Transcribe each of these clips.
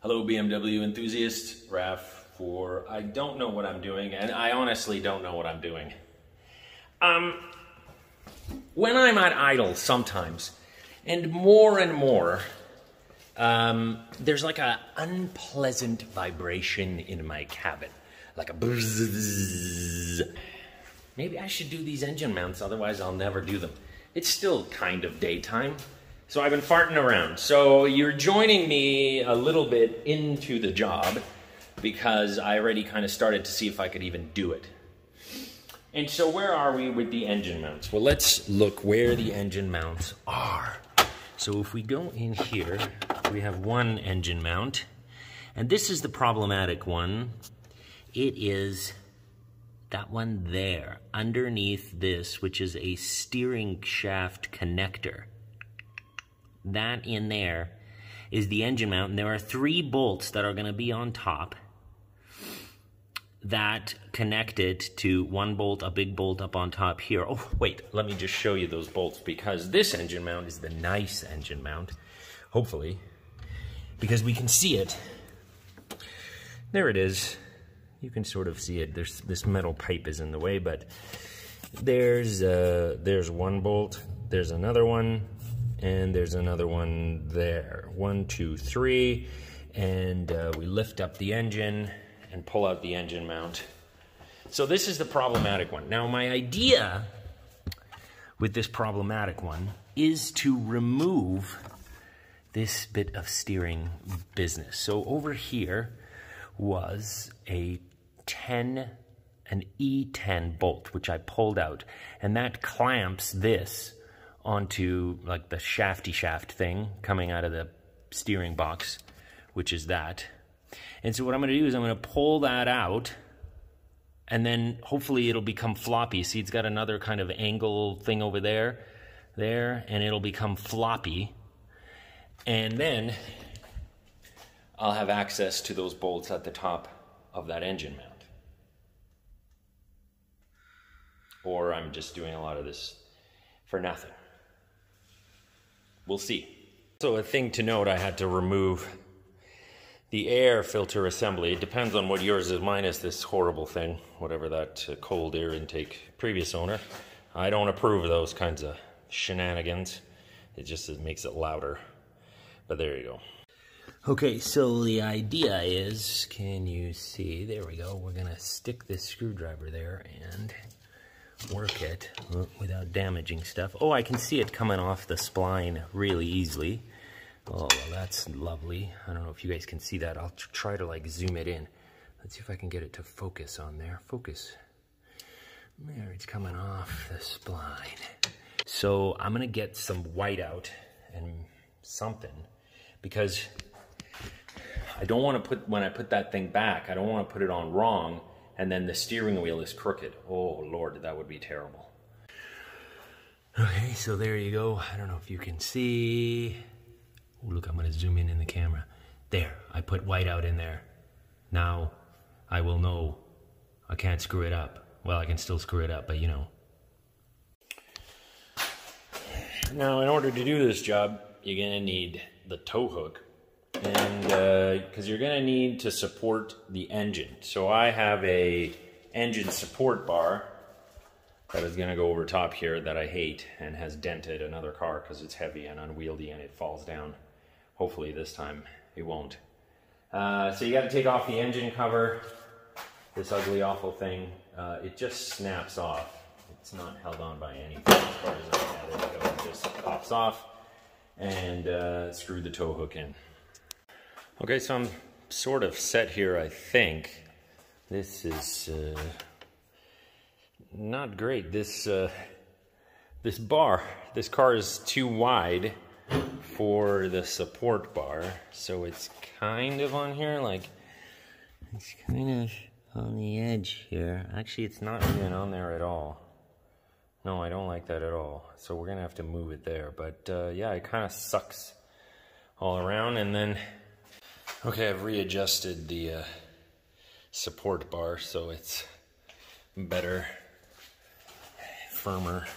Hello BMW enthusiast, Raf for I don't know what I'm doing, and I honestly don't know what I'm doing. When I'm at idle sometimes, and more, there's like a unpleasant vibration in my cabin, like a buzz. Maybe I should do these engine mounts, otherwise I'll never do them. It's still kind of daytime. So I've been farting around. So you're joining me a little bit into the job because I already kind of started to see if I could even do it. And so where are we with the engine mounts? Well, let's look where the engine mounts are. So if we go in here, we have one engine mount. And this is the problematic one. It is that one there, underneath this, which is a steering shaft connector. That in there is the engine mount, and there are 3 bolts that are going to be on top that connect it to one bolt, a big bolt up on top here. Oh, wait, let me just show you those bolts, because this engine mount is the nice engine mount, hopefully, because we can see it. There it is. You can sort of see it. There's this metal pipe is in the way, but there's one bolt, there's another one, and there's another one there. 1, 2, 3, and we lift up the engine and pull out the engine mount. So this is the problematic one. Now my idea with this problematic one is to remove this bit of steering business. So over here was an E10 bolt, which I pulled out, and that clamps this onto like the shafty shaft thing coming out of the steering box, which is that. And so what I'm going to do is I'm going to pull that out, and then hopefully it'll become floppy. See, it's got another kind of angle thing over there, and it'll become floppy. And then I'll have access to those bolts at the top of that engine mount. Or I'm just doing a lot of this for nothing. We'll see. So a thing to note, I had to remove the air filter assembly. It depends on what yours is. Mine is this horrible thing, whatever that cold air intake previous owner. I don't approve of those kinds of shenanigans. It makes it louder. But there you go. Okay, so the idea is, can you see? There we go. We're gonna stick this screwdriver there and work it without damaging stuff. Oh, I can see it coming off the spline really easily. Oh, well, that's lovely. I don't know if you guys can see that. I'll try to like zoom it in. Let's see if I can get it to focus on there. Focus. There, it's coming off the spline. So I'm gonna get some white out and something, because I don't want to put, when I put that thing back, I don't want to put it on wrong and then the steering wheel is crooked. Oh Lord, that would be terrible. Okay, so there you go. I don't know if you can see. Oh, look, I'm going to zoom in the camera. There, I put white out in there. Now I will know I can't screw it up. Well, I can still screw it up, but you know. Now, in order to do this job, you're going to need the tow hook, and because you're going to need to support the engine. So I have a engine support bar that is going to go over top here that I hate and has dented another car because it's heavy and unwieldy and it falls down. Hopefully this time it won't. So you got to take off the engine cover, this ugly awful thing. It just snaps off. It's not held on by anything as far as I can. There we go. It just pops off, and screw the tow hook in. Okay, so I'm sort of set here, I think. This is not great. This bar, this car is too wide for the support bar, so it's kind of on here, like, it's kind of on the edge here. Actually, it's not even on there at all. No, I don't like that at all. So we're gonna have to move it there. But yeah, it kind of sucks all around. And then, okay, I've readjusted the support bar so it's better, firmer.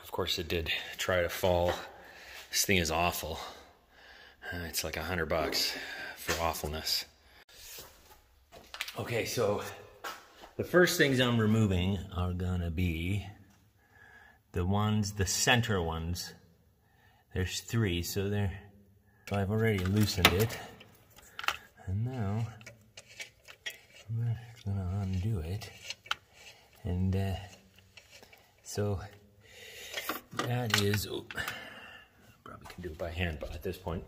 Of course, it did try to fall. This thing is awful. It's like $100 for awfulness. Okay, so the first things I'm removing are gonna be the center ones. There's 3, so I've already loosened it. And now I'm just gonna undo it. And so that is, probably can do it by hand but at this point.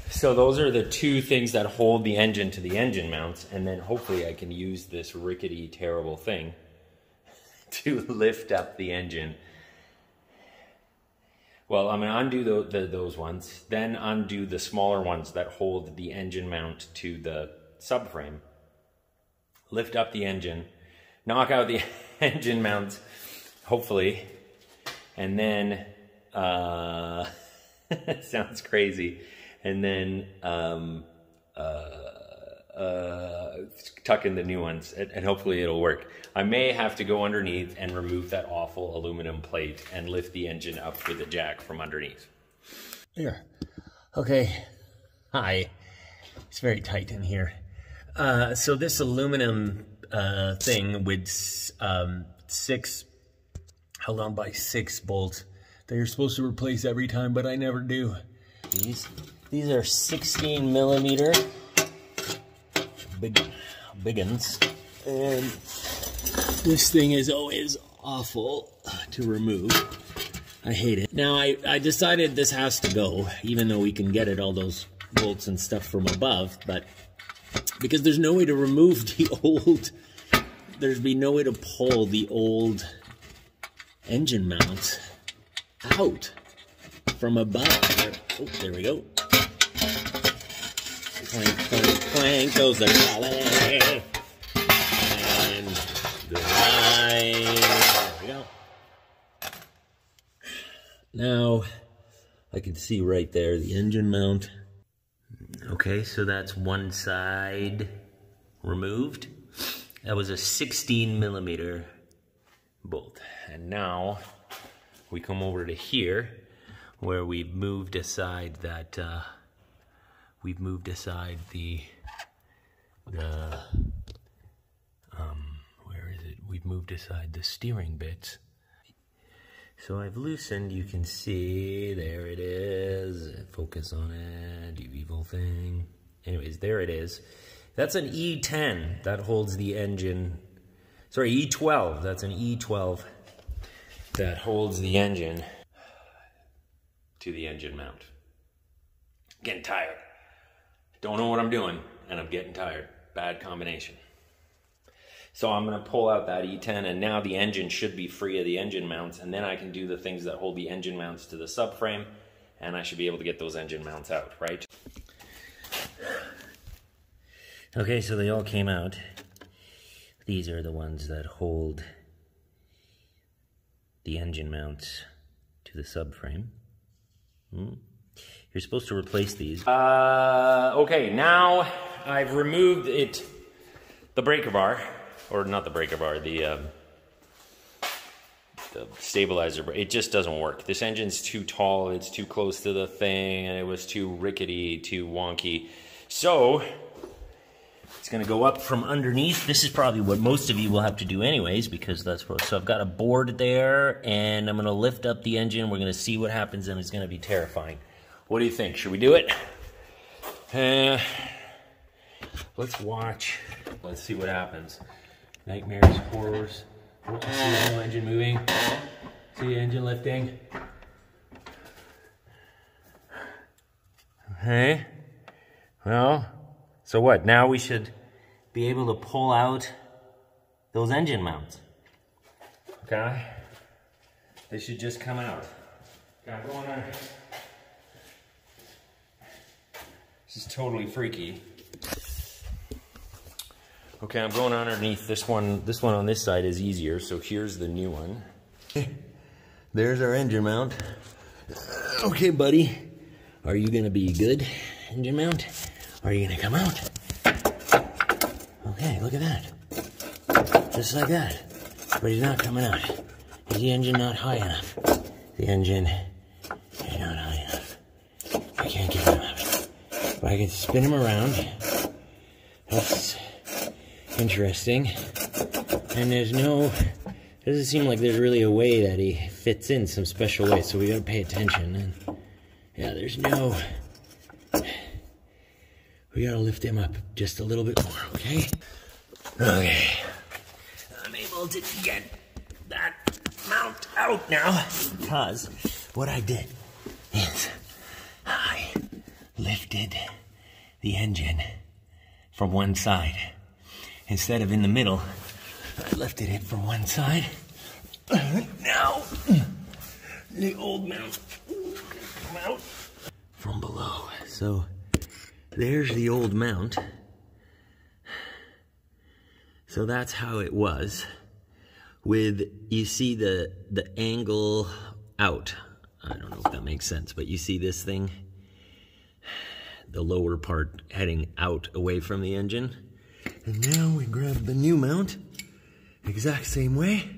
So those are the 2 things that hold the engine to the engine mounts, and then hopefully I can use this rickety, terrible thing to lift up the engine. Well, I'm gonna undo those ones, then undo the smaller ones that hold the engine mount to the subframe, lift up the engine, knock out the engine mounts, hopefully, and then, sounds crazy, and then tuck in the new ones, and hopefully it'll work. I may have to go underneath and remove that awful aluminum plate and lift the engine up with the jack from underneath. Here. Okay. Hi. It's very tight in here. So this aluminum thing with 6 held on by 6 bolts that you're supposed to replace every time, but I never do. These are 16 millimeter big uns, and this thing is always awful to remove. I hate it. Now I decided this has to go, even though we can get it all those bolts and stuff from above, but because there's no way to remove the old, there's been no way to pull the old engine mount out from above. Oh, there we go. Clank, clank, clank goes the trolley. And goodbye. There we go. Now, I can see right there the engine mount. Okay, so that's one side removed. That was a 16 millimeter bolt. And now we come over to here where we've moved aside that, where is it? We've moved aside the steering bits. So I've loosened, you can see, there it is. Focus on it, you evil thing. Anyways, there it is. That's an E10 that holds the engine. Sorry, E12, that's an E12 that holds the engine to the engine mount. Getting tired. Don't know what I'm doing, and I'm getting tired. Bad combination. So I'm gonna pull out that E10, and now the engine should be free of the engine mounts, and then I can do the things that hold the engine mounts to the subframe, and I should be able to get those engine mounts out, right? Okay, so they all came out. These are the ones that hold the engine mounts to the subframe. You're supposed to replace these. Okay, now I've removed the breaker bar, or not the breaker bar, the stabilizer bar. It just doesn't work. This engine's too tall, it's too close to the thing, and it was too rickety, too wonky. So it's gonna go up from underneath. This is probably what most of you will have to do anyways, because that's what, so I've got a board there, and I'm gonna lift up the engine. We're gonna see what happens, and it's gonna be terrifying. What do you think? Should we do it? Let's watch. Let's see what happens. Nightmares, horrors. Oh, I see the whole engine moving. See the engine lifting. Okay. Well, so what? Now we should be able to pull out those engine mounts. Okay? They should just come out. Okay, I'm going on. This is totally freaky. Okay, I'm going underneath. This one on this side is easier, so here's the new one. There's our engine mount. Okay, buddy. Are you gonna be good, engine mount? Are you gonna come out? Okay, look at that. Just like that. But he's not coming out. Is the engine not high enough? The engine is not high enough. I can't get him out. If I can spin him around, that's interesting. And there's no, doesn't seem like there's really a way that he fits in some special way, so we gotta pay attention. And yeah, there's no, we gotta lift him up just a little bit more, okay? Okay, I'm able to get that mount out now, because what I did is I lifted the engine from one side. Instead of in the middle, I lifted it from one side. Now, the old mount come out from below. So there's the old mount. So that's how it was. With, you see the angle out. I don't know if that makes sense, but you see this thing? The lower part heading out away from the engine. And now we grab the new mount, exact same way.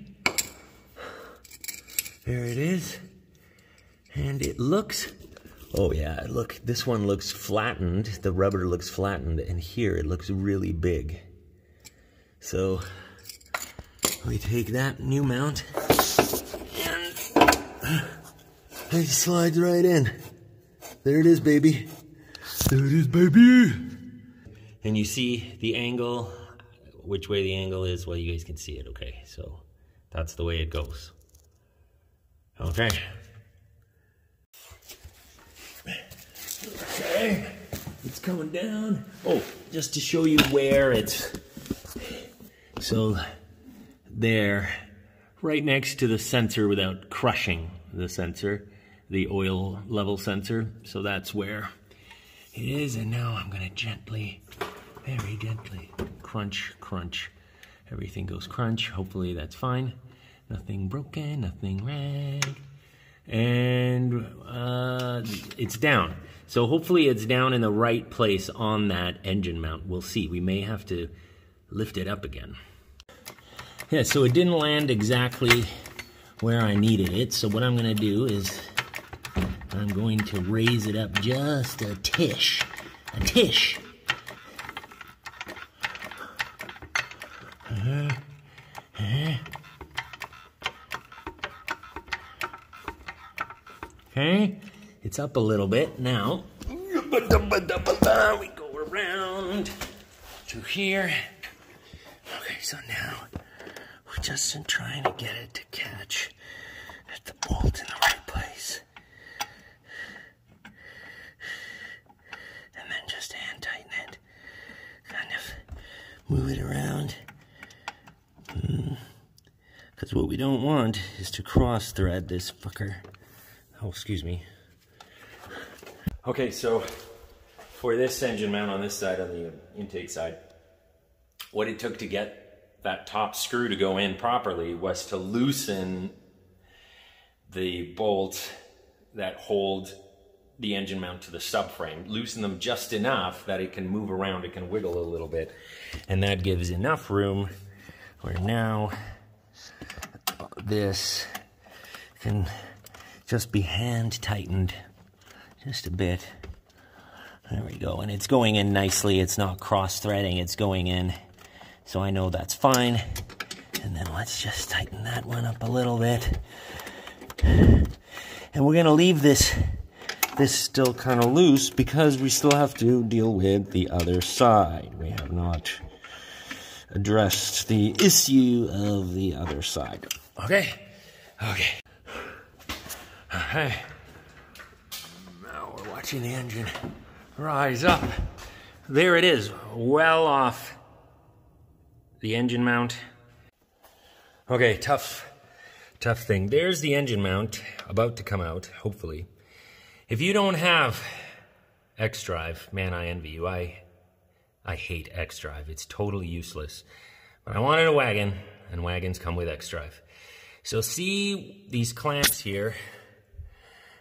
There it is. And it looks, oh yeah, look, this one looks flattened. The rubber looks flattened, and here it looks really big. So we take that new mount and it slides right in. There it is, baby. There it is, baby. And you see the angle, which way the angle is. Well, you guys can see it, okay? So that's the way it goes. Okay. Okay, it's coming down. Oh, just to show you where it's, so there, right next to the sensor without crushing the sensor, the oil level sensor. So that's where it is. And now I'm gonna gently, very gently, crunch, crunch. Everything goes crunch. Hopefully that's fine. Nothing broken, nothing rag. And it's down. So hopefully it's down in the right place on that engine mount. We'll see. We may have to lift it up again. Yeah, so it didn't land exactly where I needed it. So what I'm gonna do is I'm going to raise it up just a tish. A tish. Okay, it's up a little bit now. We go around to here. Okay, so now we're just trying to get it to catch at the bolt in the right place. And then just hand tighten it. Kind of move it around. Because what we don't want is to cross thread this fucker. Oh, excuse me. Okay, so for this engine mount on this side, on the intake side, what it took to get that top screw to go in properly was to loosen the bolts that hold the engine mount to the subframe. Loosen them just enough that it can move around, it can wiggle a little bit. And that gives enough room where now this can just be hand tightened just a bit. There we go. And it's going in nicely. It's not cross threading. It's going in. So I know that's fine. And then let's just tighten that one up a little bit. And we're going to leave this still kind of loose because we still have to deal with the other side. We have not addressed the issue of the other side. Okay. Okay. Okay. Now we're watching the engine rise up. There it is, well off the engine mount. Okay, tough thing. There's the engine mount about to come out, hopefully. If you don't have X-Drive, man, I envy you. I hate X-Drive. It's totally useless. But I wanted a wagon, and wagons come with X-Drive. So see these clamps here?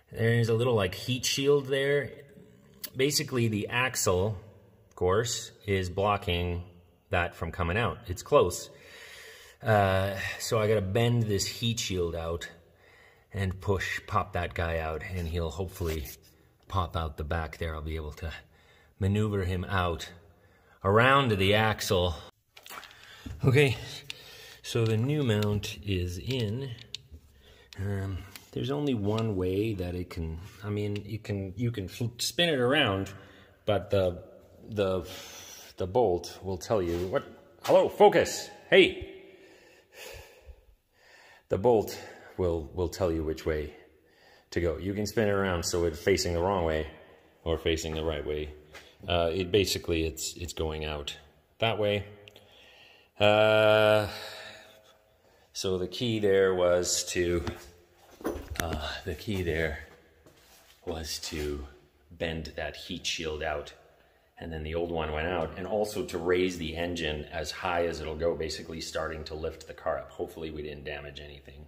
There's a little like heat shield there. Basically the axle, of course, is blocking that from coming out. It's close. So I gotta bend this heat shield out and pop that guy out, and he'll hopefully pop out the back there. I'll be able to maneuver him out around the axle. Okay, so the new mount is in. There's only one way that it can, I mean, you can spin it around, but the bolt will tell you what, hello, focus, hey. The bolt will tell you which way to go. You can spin it around so it's facing the wrong way or facing the right way. It's going out that way. So the key there was to bend that heat shield out, and then the old one went out, and also to raise the engine as high as it'll go, basically starting to lift the car up. Hopefully we didn't damage anything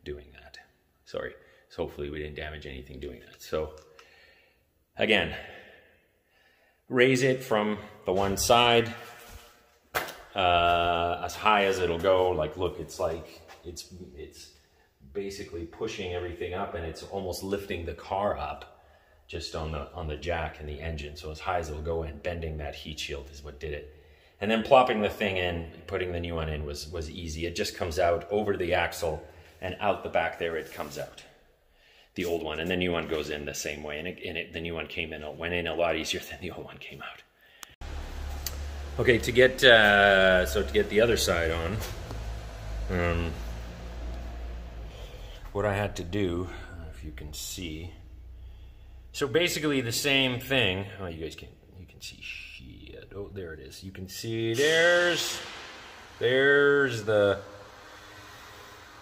doing that. Sorry, so hopefully we didn't damage anything doing that. So again, raise it from the one side as high as it'll go. Like, look, it's basically pushing everything up, and it's almost lifting the car up just on the jack and the engine. So as high as it'll go, and bending that heat shield is what did it. And then plopping the thing in, putting the new one in was easy. It just comes out over the axle, and out the back there it comes out, the old one, and the new one goes in the same way. And the new one went in a lot easier than the old one came out. Okay, to get the other side on, what I had to do, if you can see, so basically the same thing. Oh, you can see shit. Oh, there it is. You can see there's the.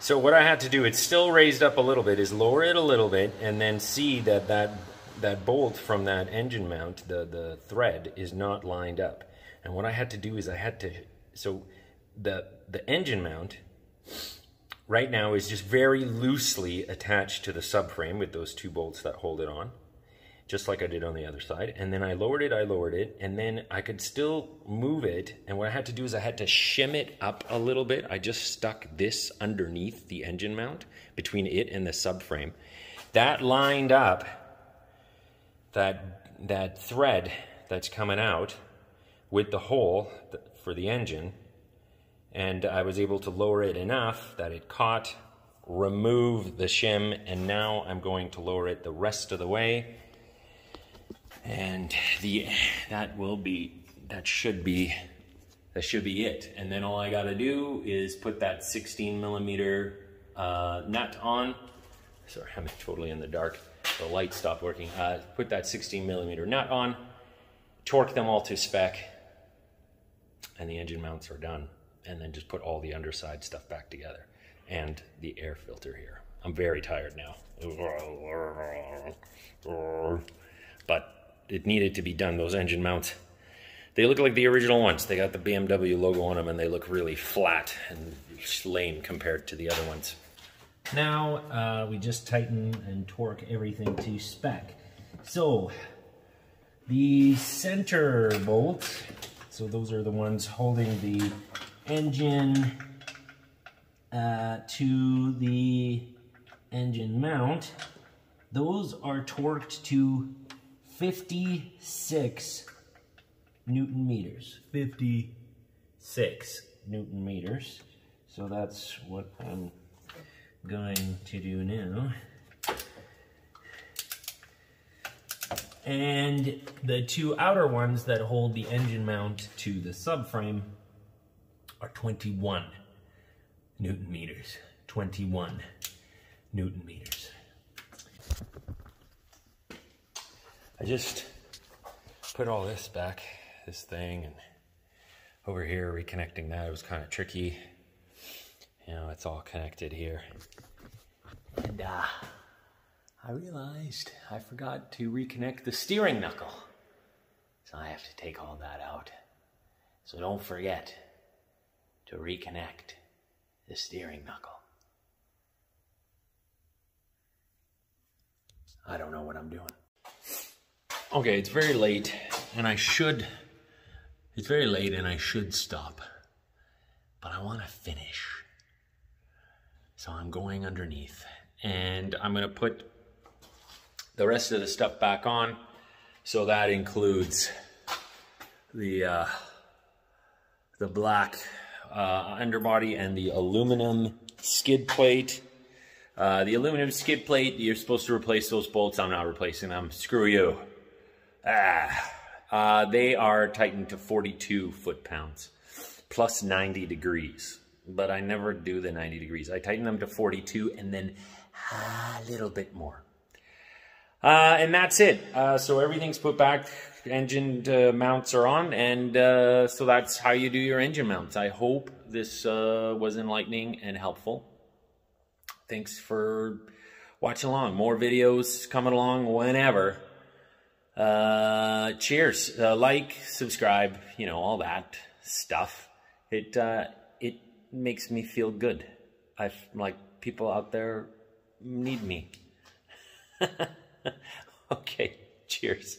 So what I had to do, it's still raised up a little bit, is lower it a little bit, and then see that bolt from that engine mount, the thread is not lined up. And what I had to do is so the engine mount right now is just very loosely attached to the subframe with those two bolts that hold it on, just like I did on the other side. And then I lowered it, and then I could still move it. And what I had to do is I had to shim it up a little bit. I just stuck this underneath the engine mount, between it and the subframe. That lined up that thread that's coming out with the hole for the engine. And I was able to lower it enough that it caught, remove the shim, and now I'm going to lower it the rest of the way. And that should be it. And then all I gotta do is put that 16mm nut on. Sorry, I'm totally in the dark. The light stopped working. Put that 16mm nut on, torque them all to spec, and the engine mounts are done. And then just put all the underside stuff back together, and the air filter here. I'm very tired now, but it needed to be done. Those engine mounts, they look like the original ones. They got the BMW logo on them, and they look really flat and lame compared to the other ones. Now we just tighten and torque everything to spec. So the center bolts, so those are the ones holding the engine to the engine mount. Those are torqued to 56 Newton meters. 56 Newton meters. So that's what I'm going to do now. And the two outer ones that hold the engine mount to the subframe are 21 Newton meters. 21 Newton meters. I just put all this back, this thing, and over here reconnecting that, it was kind of tricky. You know, it's all connected here. And I realized I forgot to reconnect the steering knuckle. So I have to take all that out. So don't forget to reconnect the steering knuckle. I don't know what I'm doing. Okay, it's very late, and it's very late and I should stop, but I want to finish. So I'm going underneath, and I'm going to put the rest of the stuff back on, So that includes the black underbody and the aluminum skid plate. The aluminum skid plate, you're supposed to replace those bolts. I'm not replacing them. Screw you. They are tightened to 42 foot-pounds, plus 90 degrees. But I never do the 90 degrees. I tighten them to 42 and then a little bit more. And that's it. So everything's put back. Engine mounts are on. And so that's how you do your engine mounts. I hope this was enlightening and helpful. Thanks for watching along. More videos coming along whenever. Cheers. Like, subscribe, you know, all that stuff. It makes me feel good. Like, people out there need me. Okay, cheers.